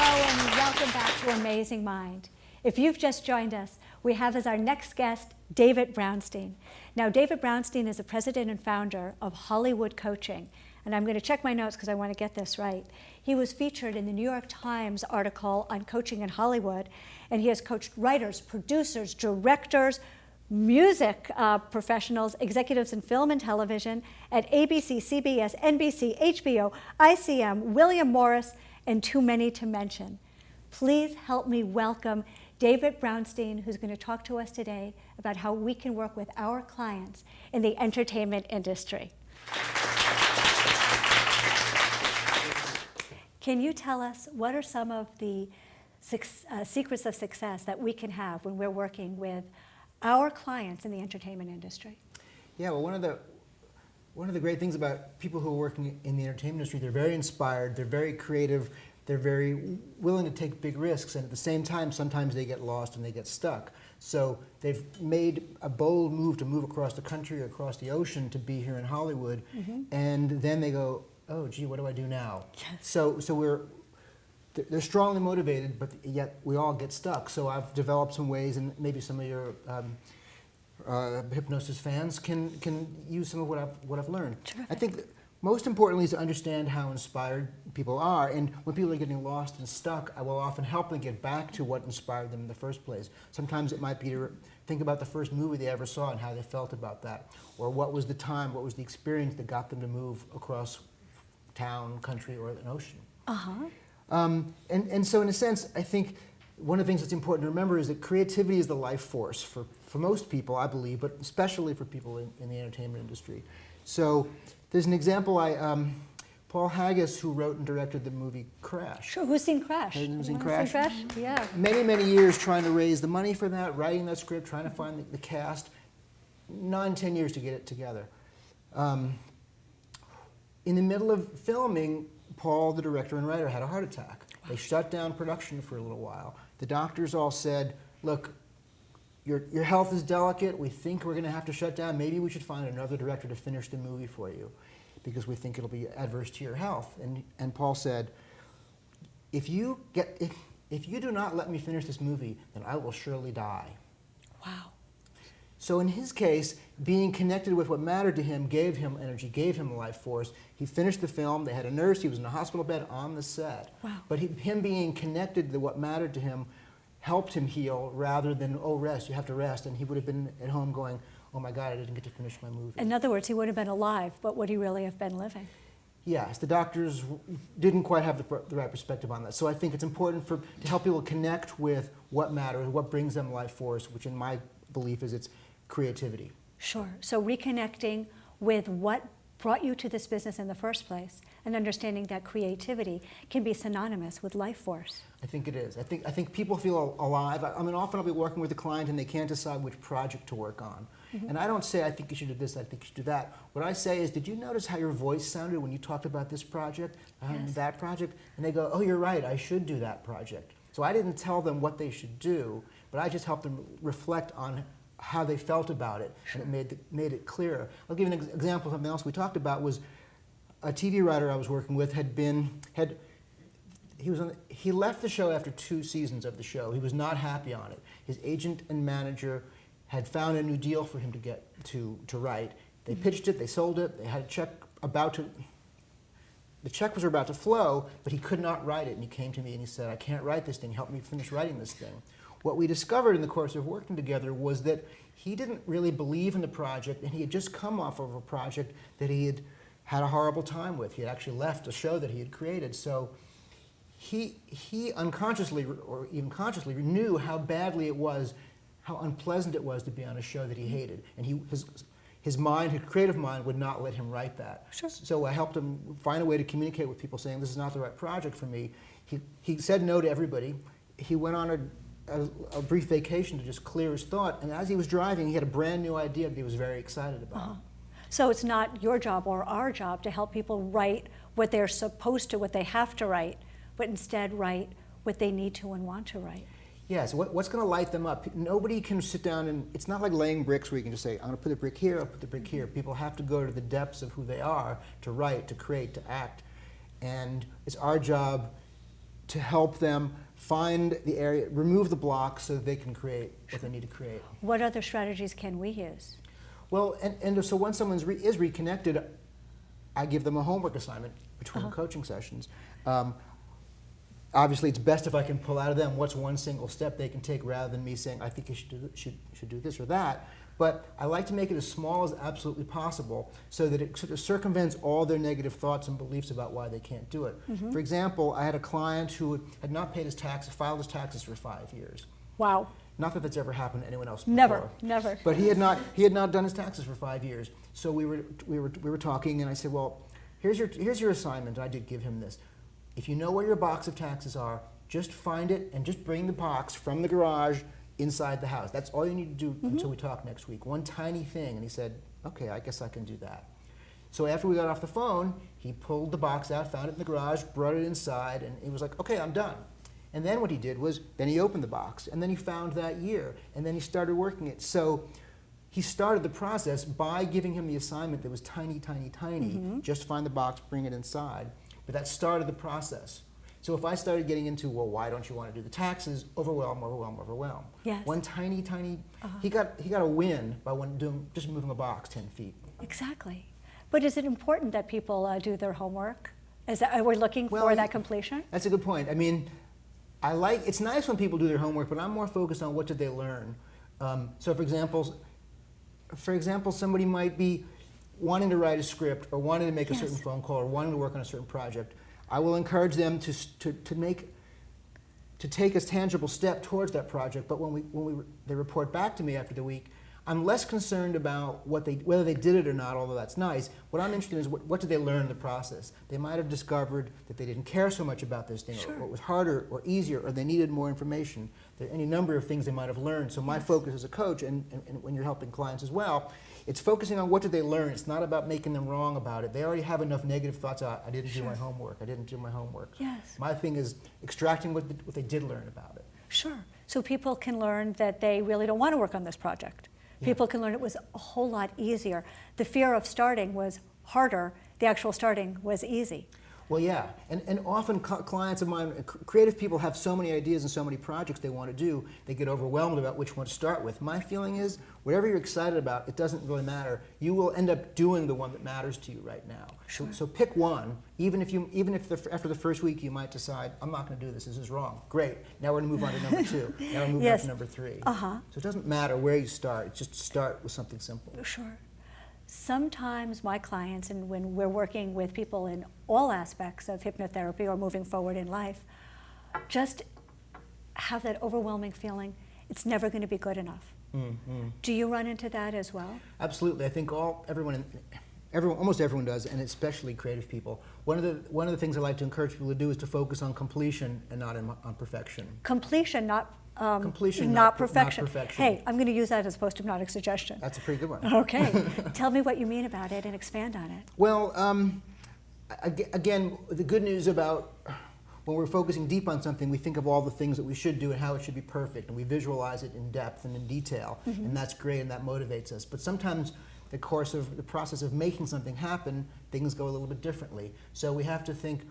and welcome back to Amazing Mind. If you've just joined us, we have as our next guest, David Brownstein. Now, David Brownstein is the president and founder of Hollywood Coaching. And I'm going to check my notes because I want to get this right. He was featured in the New York Times article on coaching in Hollywood, and he has coached writers, producers, directors, music professionals, executives in film and television at ABC, CBS, NBC, HBO, ICM, William Morris, and too many to mention. Please help me welcome David Brownstein, who's going to talk to us today about how we can work with our clients in the entertainment industry. Can you tell us what are some of the secrets of success that we can have when we're working with our clients in the entertainment industry? Yeah, well, one of the great things about people who are working in the entertainment industry, they're very inspired, they're very creative, they're very willing to take big risks, and at the same time, sometimes they get lost and they get stuck. So they've made a bold move to move across the country or across the ocean to be here in Hollywood, and then they go, oh, gee, what do I do now? Yes. So they're strongly motivated, but yet we all get stuck. So I've developed some ways, and maybe some of your hypnosis fans can use some of what I've learned. Terrific. I think that most importantly is to understand how inspired people are, and when people are getting lost and stuck, I will often help them get back to what inspired them in the first place. Sometimes it might be to think about the first movie they ever saw and how they felt about that, or what was the time, what was the experience that got them to move across town, country, or an ocean. And so in a sense, I think one of the things that's important to remember is that creativity is the life force for most people, I believe, but especially for people in the entertainment industry. So there's an example, Paul Haggis, who wrote and directed the movie Crash. Sure, who's seen Crash? Who's seen Crash? Yeah. Many years trying to raise the money for that, writing that script, trying to find the cast, 9-10 years to get it together. In the middle of filming, Paul, the director and writer, had a heart attack. They shut down production for a little while. The doctors all said, look, your health is delicate. We think we're going to have to shut down. Maybe we should find another director to finish the movie for you because we think it'll be adverse to your health. And Paul said, if you do not let me finish this movie, then I will surely die. Wow. So in his case, being connected with what mattered to him gave him energy, gave him life force. He finished the film. They had a nurse. He was in a hospital bed on the set. Wow. But him being connected to what mattered to him helped him heal rather than, oh, rest, you have to rest. And he would have been at home going, oh my God, I didn't get to finish my movie. In other words, he would have been alive, but would he really have been living? Yes, the doctors didn't quite have the right perspective on that. So I think it's important to help people connect with what matters, what brings them life force, which in my belief is it's creativity. Sure. So reconnecting with what brought you to this business in the first place and understanding that creativity can be synonymous with life force. I think it is. I think people feel alive. I mean, often I'll be working with a client and they can't decide which project to work on. And I don't say, I think you should do this, I think you should do that. What I say is, did you notice how your voice sounded when you talked about this project, Yes. that project? And they go, oh, you're right, I should do that project. So I didn't tell them what they should do, but I just helped them reflect on how they felt about it, Sure. and it made it clearer. I'll give you an example of something else we talked about. Was a TV writer I was working with he left the show after 2 seasons of the show. He was not happy on it. His agent and manager had found a new deal for him to get to write. They pitched it, they sold it, they had a check the check was about to flow, but he could not write it, and he came to me and he said, I can't write this thing, help me finish writing this thing. What we discovered in the course of working together was that he didn't really believe in the project, and he had just come off of a project that he had a horrible time with. He had actually left a show that he had created. So he unconsciously or even consciously knew how badly it was, how unpleasant it was to be on a show that he hated. And his mind, his creative mind, would not let him write that. Sure. So I helped him find a way to communicate with people saying, this is not the right project for me. He said no to everybody. He went on a brief vacation to just clear his thought, and as he was driving, he had a brand new idea that he was very excited about. So it's not your job or our job to help people write what they're supposed to, what they have to write, but instead write what they need to and want to write. Yes, what's going to light them up? Nobody can sit down and, it's not like laying bricks where you can just say, I'm going to put the brick here, I'll put the brick here. People have to go to the depths of who they are to write, to create, to act. And it's our job to help them find the area, remove the blocks so that they can create what they need to create. What other strategies can we use? Well, and so when someone is reconnected, I give them a homework assignment between coaching sessions. Obviously, it's best if I can pull out of them what's one single step they can take rather than me saying, I think you should do this or that. But I like to make it as small as absolutely possible so that it sort of circumvents all their negative thoughts and beliefs about why they can't do it. For example, I had a client who had not paid his taxes, filed his taxes for 5 years. Wow. Not that that's ever happened to anyone else before. Never. But he had not done his taxes for 5 years. So we were talking, and I said, well, here's your assignment. I did give him this. If you know where your box of taxes are, just find it and just bring the box from the garage inside the house. That's all you need to do until we talk next week. One tiny thing. And he said, okay, I guess I can do that. So after we got off the phone, he pulled the box out, found it in the garage, brought it inside, and he was like, okay, I'm done. And then what he did was, then he opened the box, and then he found that year, and then he started working it. So he started the process by giving him the assignment that was tiny, tiny, tiny. Just find the box, bring it inside. But that started the process. So if I started getting into, well, why don't you want to do the taxes? Overwhelm. Yes. One tiny, he got a win by just moving a box 10 feet. Exactly. But is it important that people do their homework? Are we looking for that completion? That's a good point. I mean, it's nice when people do their homework, but I'm more focused on what did they learn. So for example, somebody might be wanting to write a script or wanting to make a certain phone call or wanting to work on a certain project. I will encourage them to take a tangible step towards that project. But when they report back to me after the week, I'm less concerned about whether they did it or not, although that's nice. What I'm interested in is what did they learn in the process. They might have discovered that they didn't care so much about this thing, or it was harder or easier, or they needed more information. There are any number of things they might have learned. So my focus as a coach, and when you're helping clients as well, it's focusing on what did they learn. It's not about making them wrong about it. They already have enough negative thoughts. I didn't do my homework. I didn't do my homework. Yes. My thing is extracting what they did learn about it. Sure. So people can learn that they really don't want to work on this project. People can learn it was a whole lot easier. The fear of starting was harder. The actual starting was easy. Well, yeah, and often clients of mine, creative people have so many ideas and so many projects they want to do, they get overwhelmed about which one to start with. My feeling is, whatever you're excited about, it doesn't really matter. You will end up doing the one that matters to you right now. Sure. So pick one, even if after the first week you might decide, I'm not going to do this is wrong. Great, now we're going to move on to number 2. Now we're moving on to number 3. So it doesn't matter where you start, it's just start with something simple. Sure. Sometimes my clients, and when we're working with people in all aspects of hypnotherapy or moving forward in life, just have that overwhelming feeling, it's never going to be good enough. Do you run into that as well? Absolutely. I think almost everyone does, and especially creative people. One of the things I like to encourage people to do is to focus on completion and not on perfection. Completion, not completion, not perfection. Not perfection. Hey, I'm going to use that as post-hypnotic suggestion. That's a pretty good one. Okay. Tell me what you mean about it and expand on it. Well, again, the good news about when we're focusing deep on something, we think of all the things that we should do and how it should be perfect, and we visualize it in depth and in detail, and that's great, and that motivates us. But sometimes the process of making something happen, things go a little bit differently. So we have to think.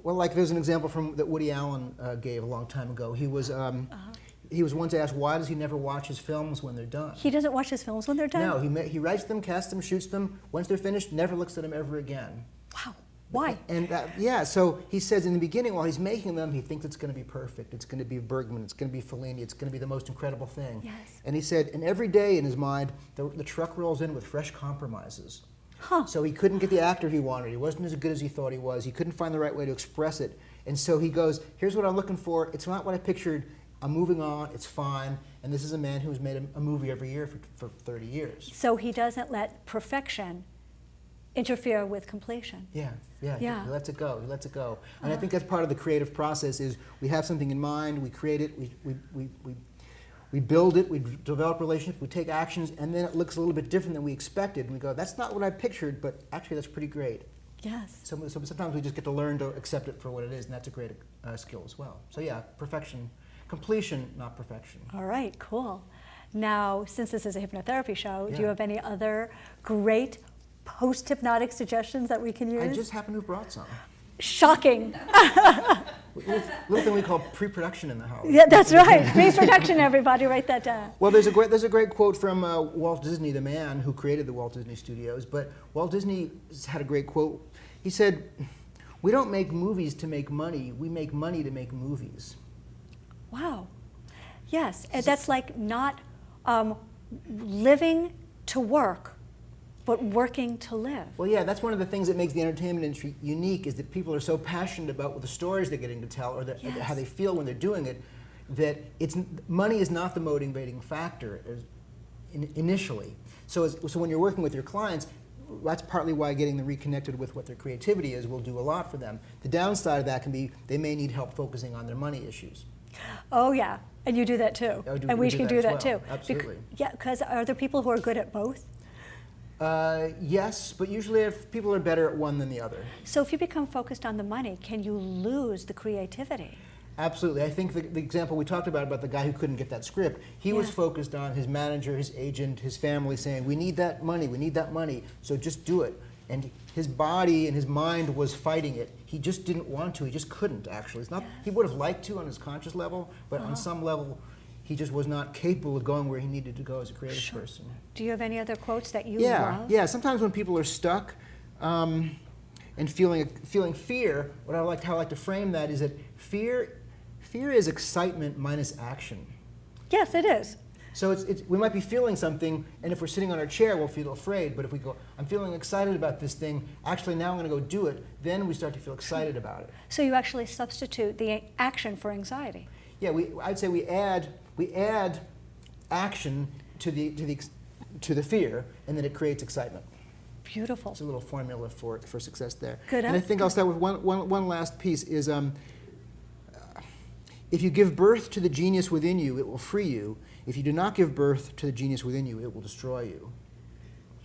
Well, like there's an example that Woody Allen gave a long time ago. He was once asked, why does he never watch his films when they're done? He doesn't watch his films when they're done? No, he writes them, casts them, shoots them. Once they're finished, never looks at them ever again. Wow. Why? And so he says in the beginning, while he's making them, he thinks it's going to be perfect. It's going to be Bergman. It's going to be Fellini. It's going to be the most incredible thing. Yes. And he said, and every day in his mind, the truck rolls in with fresh compromises. So he couldn't get the actor he wanted. He wasn't as good as he thought he was. He couldn't find the right way to express it. And so he goes, here's what I'm looking for. It's not what I pictured. I'm moving on. It's fine. And this is a man who's made a movie every year for 30 years. So he doesn't let perfection interfere with completion. Yeah. He lets it go. And I think that's part of the creative process is we have something in mind, we create it, we build it, we develop relationships, we take actions, and then it looks a little bit different than we expected. And we go, that's not what I pictured, but actually that's pretty great. Yes. So sometimes we just get to learn to accept it for what it is, and that's a great skill as well. So yeah, perfection, completion, not perfection. All right, cool. Now, since this is a hypnotherapy show, do you have any other great post-hypnotic suggestions that we can use? I just happen to have brought some. Shocking. little thing we call pre-production in the house. Yeah, that's right. Pre-production, everybody, write that down. Well, there's a great quote from Walt Disney, the man who created the Walt Disney Studios. But Walt Disney had a great quote. He said, "We don't make movies to make money. We make money to make movies." Wow. Yes, and that's like not living to work, but working to live. Well, yeah, that's one of the things that makes the entertainment industry unique, is that people are so passionate about the stories they're getting to tell, or Yes. how they feel when they're doing it, that money is not the motivating factor initially. So when you're working with your clients, that's partly why getting them reconnected with what their creativity is will do a lot for them. The downside of that can be they may need help focusing on their money issues. Oh yeah, and you do that too. And we can do that too. Absolutely. Yeah, because are there people who are good at both? Yes, but usually if people are better at one than the other. So if you become focused on the money, can you lose the creativity? Absolutely. I think the example we talked about the guy who couldn't get that script, he was focused on his manager, his agent, his family saying, we need that money, so just do it. And his body and his mind was fighting it. He just didn't want to, he just couldn't actually. It's not, he would have liked to on his conscious level, but on some level, he just was not capable of going where he needed to go as a creative person. Do you have any other quotes that you love? Yeah. Sometimes when people are stuck and feeling fear, how I like to frame that is that fear is excitement minus action. Yes, it is. So we might be feeling something, and if we're sitting on our chair, we'll feel afraid. But if we go, I'm feeling excited about this thing, actually now I'm going to go do it, then we start to feel excited about it. So you actually substitute the action for anxiety. Yeah, I'd say we add action to the fear, and then it creates excitement. Beautiful. It's a little formula for success there. Good. And I think I'll start with one last piece is, if you give birth to the genius within you, it will free you. If you do not give birth to the genius within you, it will destroy you.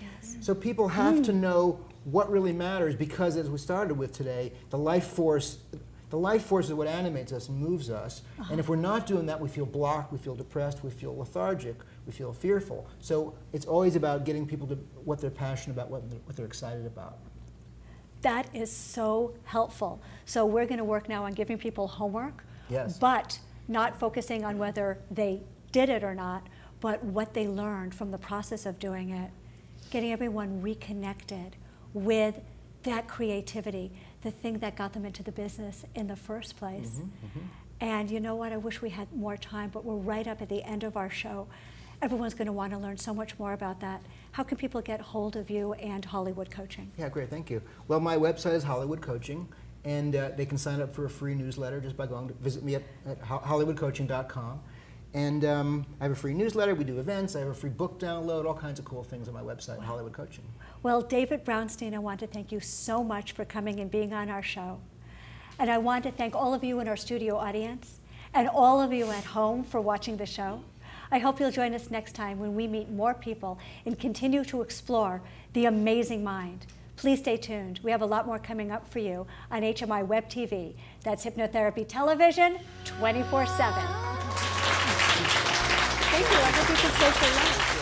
Yes. So people have to know what really matters, because as we started with today, the life force is what animates us and moves us. And if we're not doing that, we feel blocked, we feel depressed, we feel lethargic, we feel fearful. So it's always about getting people to what they're passionate about, what they're excited about. That is so helpful. So we're going to work now on giving people homework, but not focusing on whether they did it or not, but what they learned from the process of doing it. Getting everyone reconnected with that creativity, the thing that got them into the business in the first place. And you know what, I wish we had more time, but we're right up at the end of our show. Everyone's going to want to learn so much more about that. How can people get hold of you and Hollywood Coaching? Yeah, great, thank you. Well, my website is Hollywood Coaching, and they can sign up for a free newsletter just by going to visit me at hollywoodcoaching.com. And I have a free newsletter, we do events, I have a free book download, all kinds of cool things on my website, Hollywood Coaching. Well, David Brownstein, I want to thank you so much for coming and being on our show. And I want to thank all of you in our studio audience and all of you at home for watching the show. I hope you'll join us next time when we meet more people and continue to explore the amazing mind. Please stay tuned. We have a lot more coming up for you on HMI Web TV. That's Hypnotherapy Television 24/7. Thank you. I hope you can stay so long.